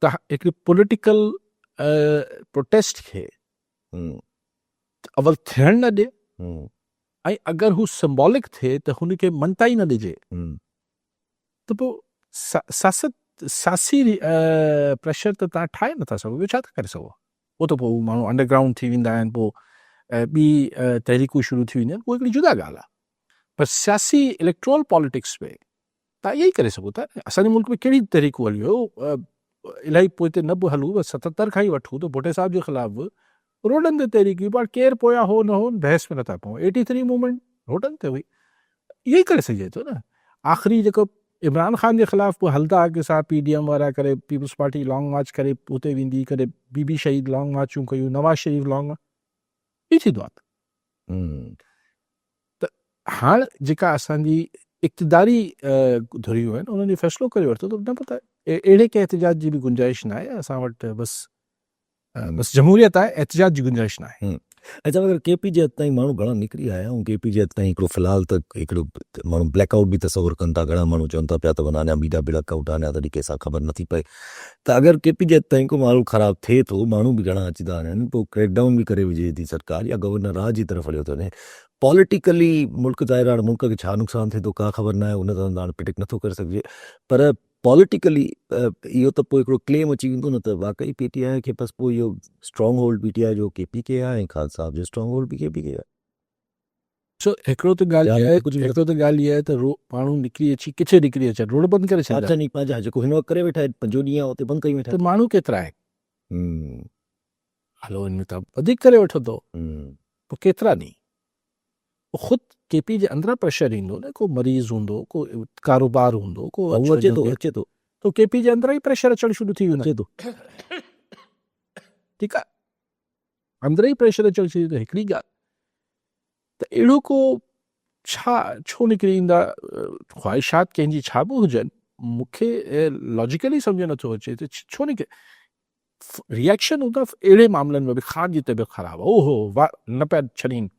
त हिकिड़ी पॉलिटिकल प्रोटेस्ट खे अवल थियण न ॾे ऐं अगरि हू सिंबॉलिक थिए त हुनखे मनता ई न ॾिजे त पोइ सासी प्रेशर त तव्हां ठाहे नथा सघो ॿियो छा था करे सघो उहो त पोइ माण्हू अंडरग्राउंड थी वेंदा आहिनि पोइ ॿी तहरीकूं शुरू थी वेंदियूं आहिनि उहा हिकिड़ी जुदा ॻाल्हि आहे पर सियासी इलेक्ट्रोल पॉलिटिक्स में तव्हां इहो ई करे सघो था असांजे मुल्क में कहिड़ी तहरीकूं हलियूं इलाही पोइ हिते न बि हलूं बसि 77 खां ई वठूं त भुटे साहिब जे ख़िलाफ़ु रोडनि ते तहरीकूं पर केरु पोयां हो न हो बहस में नथा पऊं 83 मूवमेंट रोडनि ते हुई इहो ई करे सघिजे थो न आख़िरी जेको इमरान ख़ान जे ख़िलाफ़ु पोइ हलंदा की साहिबु PDM वारा करे पीपल्स पार्टी लॉन्ग मार्च करे उते वेंदी करे बीबी शहीद लॉन्ग मार्चूं कयूं नवाज़ शरीफ़ लॉन्ग इहो थींदो आहे त हाणे जेका असांजी इक़्तिदारी धुरियूं आहिनि उन्हनि जो फ़ैसिलो करे वरितो त न पता अहिड़े कंहिं एहतिजाज जी बि गुंजाइश न आहे असां वटि बसि जमहूरियत आहे एहतिजाज जी गुंजाइश न आहे अच्छा अगरि KP जे हद ताईं माण्हू घणा निकिरी आया ऐं KP जे हद ताईं हिकिड़ो फ़िलहालु त हिकिड़ो माण्हू ब्लैकआउट बि तसवुरु कनि था घणा माण्हू चवनि था पिया त वञा अञा ॿीड़ा ब्लैकआउट अञा तॾहिं कंहिंसां ख़बर नथी पए त अगरि KP जे हद ताईं को माण्हू ख़राबु थिए थो माण्हू बि घणा अची था वञनि पोइ क्रैकडाउन बि करे विझे थी सरकार या गवर्नर राज जी तरफ़ हलियो थो वञे पॉलिटिकली मुल्क ज़ाहिर आहे मुल्क खे छा नुक़सानु थिए थो का ख़बर न आहे उन सां हाणे प्रिडिक्ट नथो करे सघिजे पर पॉलिटिकली इहो त पोइ हिकिड़ो क्लेम अची वेंदो न त वाक़ई PTI खे बसि पोइ इहो स्ट्रॉन्ग होल्ड PTI जो KP खे आहे ऐं ख़ान साहिब जो स्ट्रॉन्ग होल्ड बि KP खे आहे सो हिकिड़ो त ॻाल्हि इहा आहे त माण्हू निकिरी अची किथे निकिरी अचे रोड बंदि करे छॾिया पंहिंजा जेको हिन वक़्तु करे वेठा आहिनि 5 ॾींहं उते बंदि कई वेठा त माण्हू केतिरा आहे हलो हिन में त वधीक करे वठंदो पोइ केतिरा ॾींहं ख़ुदि KP जे अंदरां प्रेशर ईंदो न को मरीज़ हूंदो को कारोबार हूंदो को अचे थो तो KP जे अंदरां ई प्रेशर अचणु शुरू थी वेंदो अचे थो ठीकु आहे अंदरां ई प्रेशर अचणु शुरू थी हिकिड़ी ॻाल्हि त अहिड़ो को छो निकिरी ईंदा ख़्वाहिशात कंहिंजी छा बि हुजनि मूंखे लॉजिकली सम्झ नथो अचे त छो निकिरे रिएक्शन हूंदा अहिड़े मामलनि में बि ख़ान जी तबियत ख़राबु आहे ओहो वाह न पिया छॾीनि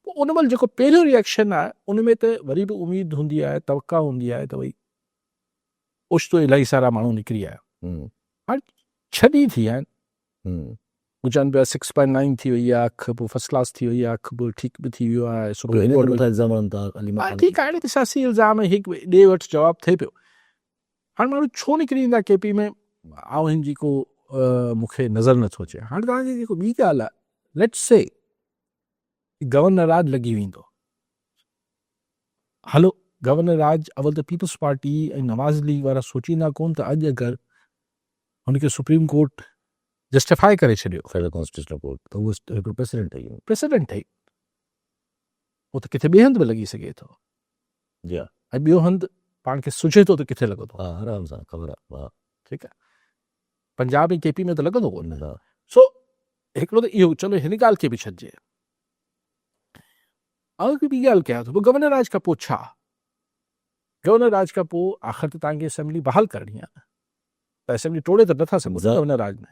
पोइ उन महिल जेको पहिरियों रिएक्शन आहे उन में त वरी बि उमेदु हूंदी आहे तवका हूंदी आहे त भई ओचितो इलाही सारा माण्हू निकिरी आया हाणे 6 ॾींहं थी विया आहिनि हू चवनि पिया 6.9 थी वई आहे अखि पोइ फर्स्ट क्लास थी वई आहे अखि पोइ ठीकु बि थी वियो आहे ठीकु आहे त सियासी इल्ज़ाम हिकु ॾे वठि जवाबु थिए पियो हाणे माण्हू छो निकिरी ईंदा KP में ऐं हिन जी को मूंखे नज़र नथो अचे हाणे तव्हांजी जेको ॿी ॻाल्हि आहे लेट्स से गवर्नर राज लॻी वेंदो हलो गवर्नर राज अवल त पीपल्स पार्टी ऐं नवाज़ लीग वारा सोचींदा कोन त अॼु अगरि हुनखे सुप्रीम कोर्ट जस्टिफाई करे छॾियो फेडरल कॉन्स्टिट्यूशनल कोर्ट त उहो हिकिड़ो प्रेसिडेंट ठही उहो त किथे ॿिए हंधि बि लॻी सघे थो जी ऐं ॿियो हंधि पाण खे सुझे थो त किथे लॻंदो आराम सां ख़बर आहे ठीकु आहे पंजाब ऐं KP में त लॻंदो कोन सो हिकिड़ो त इहो चलो हिन ॻाल्हि खे बि छॾिजे ऐं ॿी ॻाल्हि कयां थो पोइ गवर्नर राज खां पोइ छा गवर्नर राज खां पोइ आख़िर त तव्हांखे असेंबली बहाल करणी आहे त असेंबली टोड़े त नथा सघो गवर्नर राज में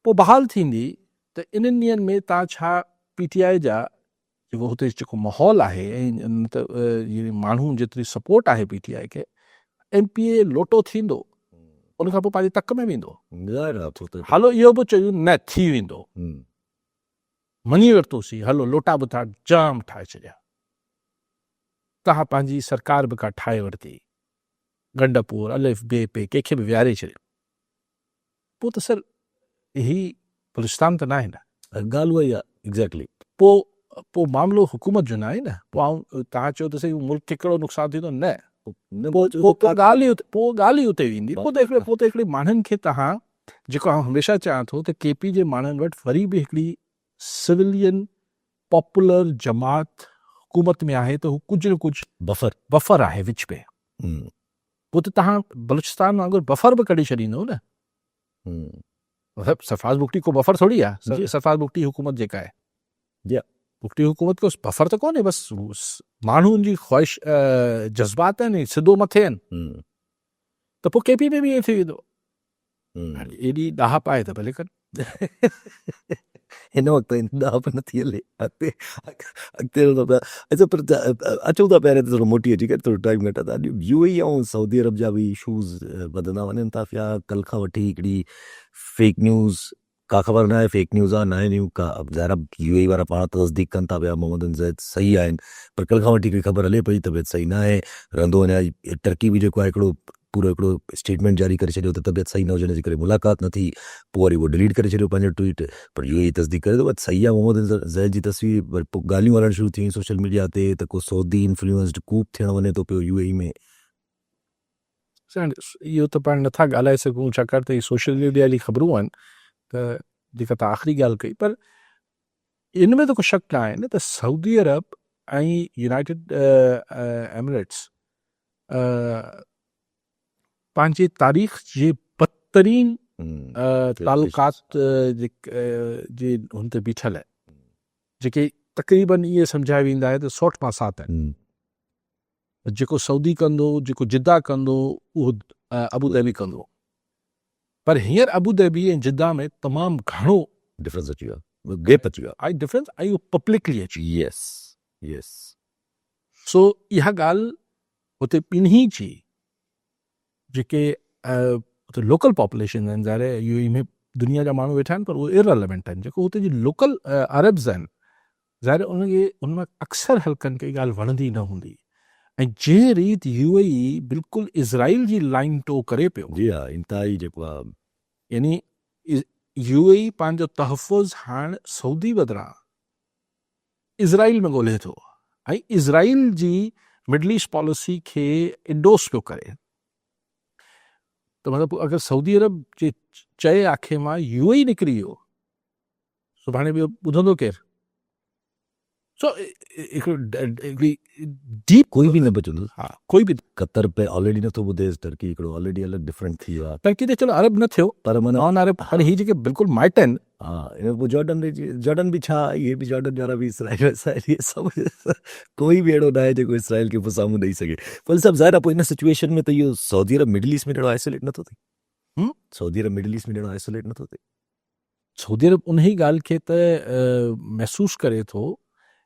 पोइ बहाल थींदी त इन्हनि ॾींहंनि में तव्हां छा PTI जा जेको हुते जेको माहौल आहे ऐं त माण्हू जेतिरी सपोर्ट आहे PTI खे, MPA लोटो थींदो उन खां पोइ पंहिंजी तक में वेंदो। हलो इहो बि चयूं न थी वेंदो, मञी वरितोसीं, हलो लोटा बि था जाम ठाहे छॾिया, तव्हां पंहिंजी सरकार बि का ठाहे वरिती, गंडपुर अलिफ बे पे कंहिंखे बि विहारे छॾियो, पोइ त सर ही बलूचिस्तान त न आहे न, ॻाल्हि उहा ई आहे। एग्ज़ैक्टली। पोइ मामिलो हुकूमत जो न आहे न। पोइ तव्हां चओ त सही मुल्क खे कहिड़ो नुक़सानु थींदो, न पोइ ॻाल्हि ई उते वेंदी। पोइ त हिकिड़े माण्हुनि खे तव्हां, जेको आउं हमेशह चाहियां थो त KP जे माण्हुनि वटि वरी बि हिकिड़ी सिविलियन पॉपुलर जमात हुकूमत में आहे, त हू कुझु न कुझु बफर आहे विच में। पोइ त तव्हां बलूचिस्तान वांगुरु बफर बि कढी छॾींदो न। सरफराज बुगटी को बफर थोड़ी आहे। सरफराज बुगटी हुकूमत जेका आहे, बुगटी हुकूमत को बफर त कोन्हे, बसि माण्हुनि जी ख़्वाहिश जज़्बात आहिनि, सिधो मथे आहिनि। त पोइ KP में बि ईअं थी वेंदो। एॾी ॾाहप आहे त भले कनि। हिन वक़्तु ॾाहप नथी हले, अॻिते अच्छा पर अचूं था पहिरें त थोरो मोटी अची करे, थोरो टाइम घटि था ॾियूं। UAE ऐं सऊदी अरब जा बि इशूज़ वधंदा वञनि था पिया। कल्ह खां वठी हिकिड़ी फेक न्यूज़, का ख़बर न आहे फेक न्यूज़ आहे न आहे न्यूज़ का, ज़ाहिर UAE वारा पाण तस्दीक कनि था पिया मोहम्मद बिन ज़ायद सही आहिनि, पर कल्ह खां वठी हिकिड़ी ख़बर हले पई तबियत सही न आहे, रहंदो वञे। टर्की बि जेको आहे हिकिड़ो पूरो हिकिड़ो स्टेटमेंट जारी करे छॾियो त तबियत सही न हुजण जे करे मुलाक़ात न थी, पोइ वरी उहो डिलीट करे छॾियो पंहिंजो ट्वीट, पर UAE तस्दीक करे थो सही आहे मोहम्मद बिन ज़ायद जी तस्वीर। वरी पोइ ॻाल्हियूं हलणु शुरू थी सोशल मीडिया ते त को सऊदी इन्फ्लुएंस्ड कूप थियणु वञे थो पियो UAE में। इहो त पाण नथा ॻाल्हाए सघूं, छाकाणि त इहे सोशल मीडिया जी ख़बरूं आहिनि, त जेका तव्हां आख़िरी ॻाल्हि कई, पर इन में त को शक न आहे न त सऊदी अरब ऐं यूनाइटेड एमिरेट्स पंहिंजे तारीख़ जे बदतरीन तालुकात जे हुन ते बीठल आहे, जेके तक़रीबन इहे सम्झाए वेंदा आहे त 60 मां 7 आहिनि। जेको सऊदी कंदो, जेको जिद्दा कंदो, उहो अबू धाबी कंदो, पर हींअर अबू धाबी ऐं जिद्दा में तमामु घणो डिफरेंस अची वियो, गैप अची वियो आहे, डिफरेंस ऐं पब्लिकली अची। यस सो इहा ॻाल्हि हुते ॿिन्ही जी जेके हुते लोकल पॉपुलेशन आहिनि, ज़ाहिर UAE में दुनिया जा माण्हू वेठा आहिनि, पर उहे इररिलेवेंट आहिनि। जेको हुते जी लोकल अरब्स आहिनि, ज़ाहिर उनखे उनमें अक्सर हल्कनि खे ॻाल्हि वणंदी न हूंदी। ऐं जंहिं रीति UAE बिल्कुलु इज़राइल जी लाइन टो करे पियो, जी हा, इंतहाई जेको आहे, यानी UAE पंहिंजो तहफ़ुज़ हाणे सऊदी बदिरां इज़राइल में ॻोल्हे थो, ऐं इज़राइल जी मिडल ईस्ट पॉलिसी खे इंडोस पियो करे। त मतिलबु अगरि सऊदी अरब जे चए आखे मां UAE निकिरी वियो, सुभाणे ॿियो ॿुधंदो केरु? सो हिकिड़ी डीप कोई बि न बचंदो। हा, कोई बि कतर पे ऑलरेडी नथो ॿुधेसि, टर्की हिकिड़ो ऑलरेडी अलॻि डिफरेंट थी वियो आहे। टर्की त चलो अरब न थियो, पर माना नॉन अरब, पर ही जेके बिल्कुलु माइट आहिनि। हा, इन पोइ जॉर्डन बि छा, इहे बि जॉर्डन वारा बि इसराइल इहे सभु कोई बि अहिड़ो न आहे जेको इसराइल खे पोइ साम्हूं ॾेई सघे। पर सभु ज़ाहिर आहे पोइ इन सिचुएशन में त इहो सऊदी अरब मिडल ईस्ट में ॾाढो आइसोलेट नथो थिए। सऊदी अरब मिडल ईस्ट में ॾाढो आइसोलेट नथो थिए। सऊदी अरब उन ई ॻाल्हि खे त महसूसु करे थो,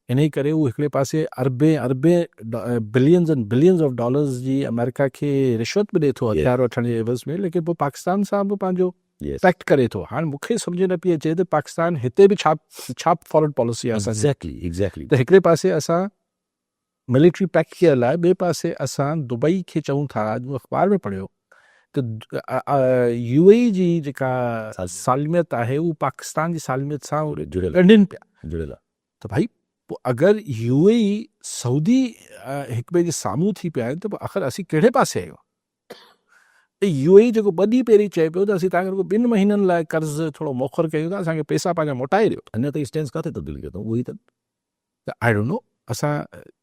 इन ई करे उहो हिकिड़े पासे अरबे billions and billions of dollars जी अमेरिका खे रिश्वत बि ॾिए थो हथियार वठण जे एवज़ में, लेकिन पोइ पाकिस्तान सां बि पंहिंजो पैक्ट करे थो। हाणे मूंखे सम्झ न पई अचे त पाकिस्तान हिते बि छा फॉरेन पॉलिसी आहे असांजी। एग्ज़ैक्टली त हिकिड़े पासे असां मिलिट्री पैक्ट कयल आहे, ॿिए पासे असां दुबई खे चऊं था, अॼु अख़बार में पढ़ियो त UAE जी जेका सालमियत आहे उहा पाकिस्तान जी सालमियत सां ॻंढियुनि पिया, जुड़ियल आहे। त भाई पोइ अगरि UAE सऊदी हिक ॿिए जे साम्हूं थी पिया आहिनि, त पोइ आख़िर असीं कहिड़े पासे आहियूं? UAE जेको 2 ॾींहं पहिरीं चए पियो त असीं तव्हांखे 2 महीननि लाइ कर्ज़ थोरो मोखर कयूं था, असांखे पैसा पंहिंजा मोटाए ॾियो। अञा ताईं स्टेंस काथे तब्दील कयो अथऊं, उहो ई त आई डोंट नो असां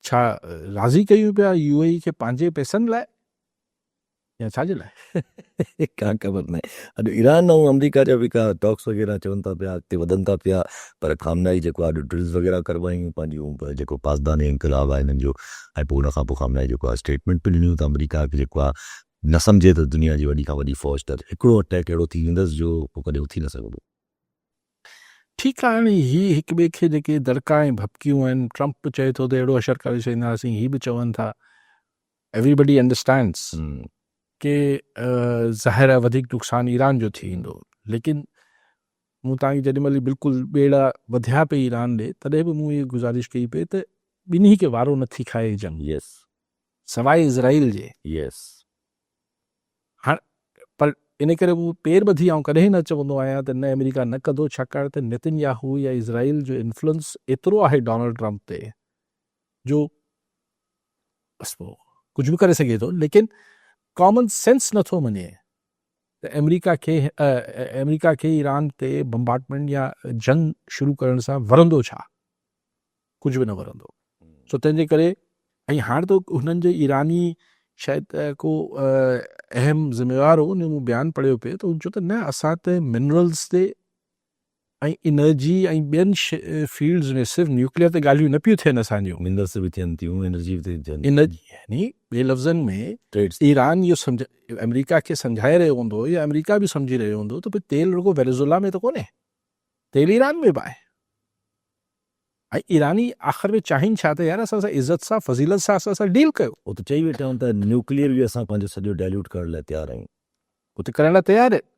छा राज़ी कयूं पिया UAE खे पंहिंजे पैसनि लाइ या छाजे लाइ? का ख़बर न आहे। अॼु ईरान ऐं अमरीका जा बि का टॉक्स वग़ैरह चवनि था पिया, अॻिते वधनि था पिया, पर खामनाई जेको आहे ड्रिल्स वग़ैरह करवायूं पंहिंजूं, जेको पासदानी इनक़लाब आहे हिननि जो, ऐं पोइ उनखां पोइ खामनाई जेको आहे स्टेटमेंट बि ॾिनियूं त अमरीका खे जेको आहे न सम्झे त दुनिया जी वॾी खां वॾी फ़ौज, त हिकिड़ो अटैक अहिड़ो थी वेंदसि जो पोइ कॾहिं उथी न सघंदो। ठीकु आहे हाणे हीअ हिक ॿिए खे जेके दड़का ऐं भपकियूं आहिनि, ट्रम्प चए थो त अहिड़ो असरु करे छॾींदासीं, हीअ बि चवनि था, एवरीबडी अंडरस्टैंड्स के ज़ाहिर आहे वधीक नुक़सानु ईरान जो थी ईंदो, लेकिन मूं तव्हांखे जेॾी महिल बिल्कुलु ॿेड़ा वधिया पई ईरान ॾे तॾहिं बि मूं इहा गुज़ारिश कई पई त ॿिन्ही खे वारो नथी खाए जंग, यस सवाइ इज़राइल जे। यस हाणे पर इन करे मूं पेर ॿधी ऐं कॾहिं न चवंदो आहियां त न अमेरिका न कंदो, छाकाणि त नेतन्याहू या इज़राइल जो इन्फ्लुएंस एतिरो आहे डोनाल्ड ट्रम्प ते जो बसि पोइ कुझु बि करे सघे थो, लेकिन कॉमन सेंस नथो मञे त अमेरिका खे ईरान ते बम्बार्डमेंट या जंग शुरू करण सां वरंदो छा, कुझु बि न वरंदो। सो तंहिंजे करे ऐं हाणे त हुननि जे ईरानी शायदि को अहम ज़िम्मेवार हो, उन मूं बयानु पढ़ियो पिए त चयो त न असां त मिनरल्स ते ऐं एनर्जी ऐं ॿियनि फील्ड्स में सिर्फ़ु न्यूक्लियर ते ॻाल्हियूं न पियूं थियनि असांजियूं, मिनरल्स बि थियनि थियूं, एनर्जी बि थियनि, एनर्जी यानी ॿिए लफ़्ज़नि में ट्रेड्स ईरान इहो सम्झ अमेरिका खे सम्झाए रहियो हूंदो या अमेरिका बि सम्झी रहियो हूंदो त भई तेल रुॻो वेनेज़ुएला में त कोन्हे, तेल ईरान में बि आहे। ऐं ईरानी आख़िर में चाहिनि छा त यार असां सां इज़त सां फज़ीलत सां असां सां डील कयो, उहो त चई वेठा आहियूं त न्यूक्लियर बि असां पंहिंजो सॼो डाइल्यूट करण लाइ तयारु आहियूं। उते करण लाइ तयारु आहिनि।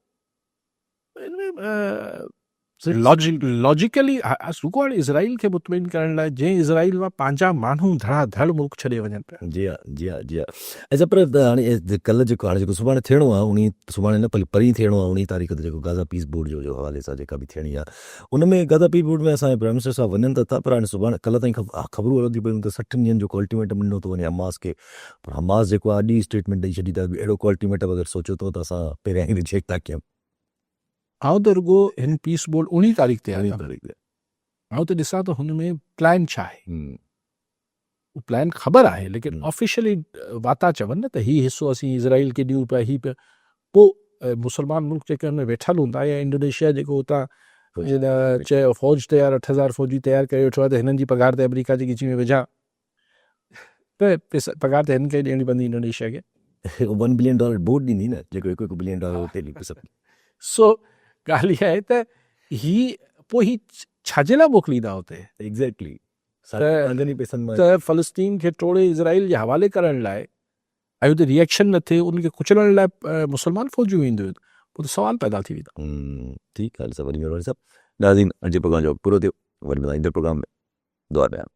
लॉजिकली रुॻो हाणे इज़राइल खे मुतमिन करण लाइ जंहिं इज़राइल मां पंहिंजा माण्हू धड़ाधड़ मुल्क छॾे वञनि पिया। जी हा जी हा जी हा। अच्छा पर हाणे कल्ह जेको सुभाणे थियणो आहे सुभाणे न परीं थियणो आहे 19 तारीख़ ते जेको गाज़ा पीस बोर्ड जो हवाले सां जेका बि थियणी आहे, उन में गाज़ा पीस बोर्ड में असांजे प्राइम मिनिस्टर साहब वञनि था, पर हाणे सुभाणे कल्ह ताईं ख़बरूं हलंदी पियूं त 60 ॾींहंनि जो अल्टीमेटम ॾिनो थो वञे हमास खे, पर हमास जेको आहे अॼु ई स्टेटमेंट ॾेई छॾी त अहिड़ो अल्टीमेटम अगरि सोचियो त असां पहिरियां ई रिजेक्ट था कयूं। आउं त रुॻो हिन पीस बोर्ड 19 तारीख़ ते आहियां, आउं त ॾिसां त हुन में प्लान छा आहे, प्लान ख़बर आहे लेकिन ऑफिशियली वाता चवनि न त हीउ हिसो असीं इज़राइल खे ॾियूं पिया, हीउ पिया, पोइ मुस्लमान मुल्क जेके हुन में वेठल हूंदा या इंडोनेशिया जेको हुतां चयो फ़ौज तयारु 8000 फ़ौजी तयारु करे वेठो आहे त हिननि जी पघार ते अमेरिका जी गिची में विझां त पैसा पघार त हिन खे ॾियणी पवंदी इंडोनेशिया खे। $1 बिलियन बोर्ड ॾींदी न, जेको $1 बिलियन हुते। सो ॻाल्हि इहा आहे त पोइ ही छाजे लाइ मोकिलींदा हुते, एग्ज़ैक्टली त फ़लस्तीन खे टोड़े इज़राइल जे हवाले करण लाइ ऐं हुते रिएक्शन न थिए, उनखे कुचलण लाइ मुस्लमान फ़ौजियूं ईंदियूं, पोइ त सवाल पैदा थी वेंदा। ठीकु आहे, सभु नाज़रीन अॼु प्रोग्राम जो पूरो थियो, वरी ईंदड़ प्रोग्राम में दुआ ॾियां।